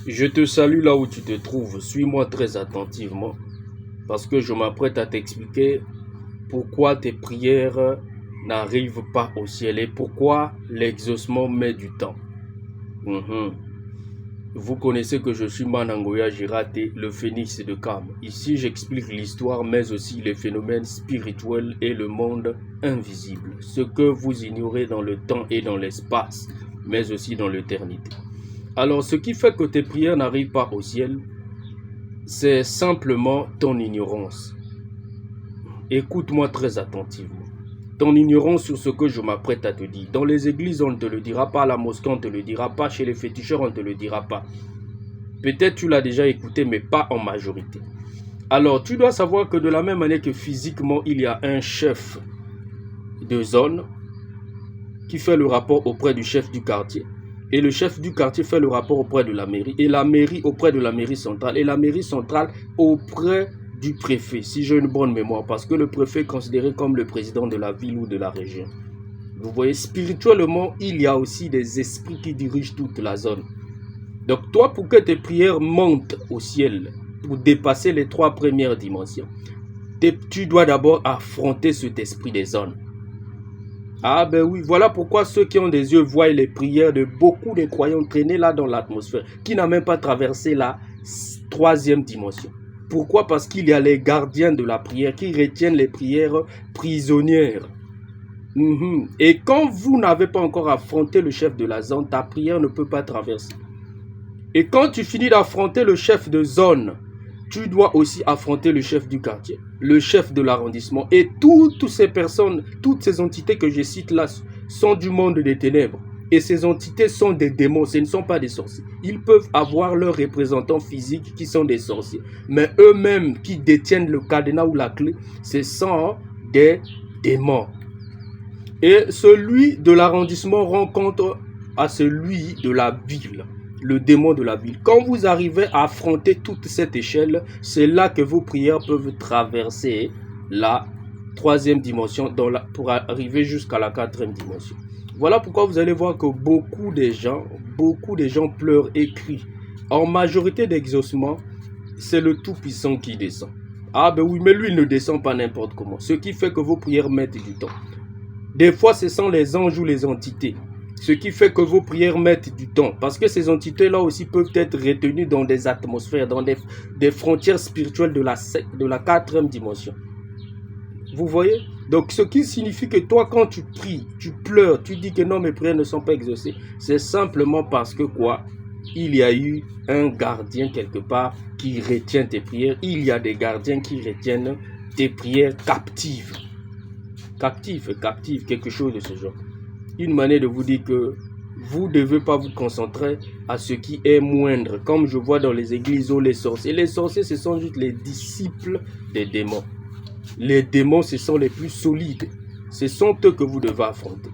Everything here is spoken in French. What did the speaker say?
Je te salue là où tu te trouves. Suis-moi très attentivement parce que je m'apprête à t'expliquer pourquoi tes prières n'arrivent pas au ciel et pourquoi l'exaucement met du temps. Mhm. Vous connaissez que je suis Manangoya Girate, le phénix de Kam. Ici, j'explique l'histoire, mais aussi les phénomènes spirituels et le monde invisible. Ce que vous ignorez dans le temps et dans l'espace, mais aussi dans l'éternité. Alors, ce qui fait que tes prières n'arrivent pas au ciel, c'est simplement ton ignorance. Écoute-moi très attentivement. Ton ignorance sur ce que je m'apprête à te dire. Dans les églises, on ne te le dira pas, à la mosquée, on ne te le dira pas, chez les féticheurs, on ne te le dira pas. Peut-être tu l'as déjà écouté, mais pas en majorité. Alors, tu dois savoir que de la même manière que physiquement, il y a un chef de zone qui fait le rapport auprès du chef du quartier. Et le chef du quartier fait le rapport auprès de la mairie. Et la mairie auprès de la mairie centrale. Et la mairie centrale auprès du préfet, si j'ai une bonne mémoire. Parce que le préfet est considéré comme le président de la ville ou de la région. Vous voyez, spirituellement, il y a aussi des esprits qui dirigent toute la zone. Donc toi, pour que tes prières montent au ciel, pour dépasser les 3 premières dimensions, tu dois d'abord affronter cet esprit des zones. Ah ben oui, voilà pourquoi ceux qui ont des yeux voient les prières de beaucoup de croyants traîner là dans l'atmosphère, qui n'ont même pas traversé la 3e dimension. Pourquoi? Parce qu'il y a les gardiens de la prière qui retiennent les prières prisonnières. Et quand vous n'avez pas encore affronté le chef de la zone, ta prière ne peut pas traverser. Et quand tu finis d'affronter le chef de zone, tu dois aussi affronter le chef du quartier, le chef de l'arrondissement. Et toutes ces personnes, toutes ces entités que je cite là, sont du monde des ténèbres. Et ces entités sont des démons, ce ne sont pas des sorciers. Ils peuvent avoir leurs représentants physiques qui sont des sorciers. Mais eux-mêmes qui détiennent le cadenas ou la clé, ce sont des démons. Et celui de l'arrondissement rencontre à celui de la ville. Le démon de la ville. Quand vous arrivez à affronter toute cette échelle, c'est là que vos prières peuvent traverser la 3e dimension pour arriver jusqu'à la 4e dimension. Voilà pourquoi vous allez voir que beaucoup de gens pleurent et crient. En majorité d'exaucement, c'est le Tout-Puissant qui descend. Ah ben oui, mais lui il ne descend pas n'importe comment. Ce qui fait que vos prières mettent du temps. Des fois, ce sont les anges ou les entités. Ce qui fait que vos prières mettent du temps. Parce que ces entités-là aussi peuvent être retenues dans des atmosphères, dans des frontières spirituelles de la 4e dimension. Vous voyez? Donc, ce qui signifie que toi, quand tu pries, tu pleures, tu dis que non, mes prières ne sont pas exaucées. C'est simplement parce que quoi? Il y a eu un gardien quelque part qui retient tes prières. Il y a des gardiens qui retiennent tes prières captives. Captive, quelque chose de ce genre. Une manière de vous dire que vous ne devez pas vous concentrer à ce qui est moindre. Comme je vois dans les églises où les sorciers. Les sorciers, ce sont juste les disciples des démons. Les démons, ce sont les plus solides. Ce sont eux que vous devez affronter.